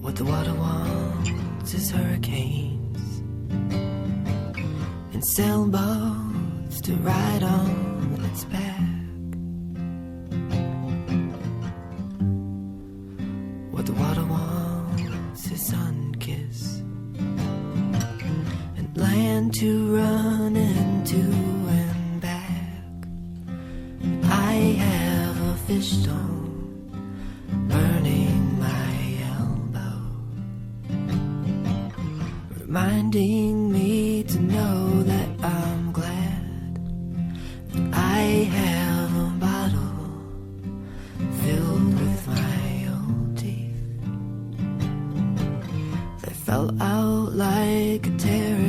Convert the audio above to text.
What the water wants is hurricanes and sailboats to ride on its back. What the water wants is sun-kiss and land to run into and back. And I have a fish stone burning my elbow, reminding me to know that I'm glad that I have a bottle filled with my old teeth. They fell out like a tear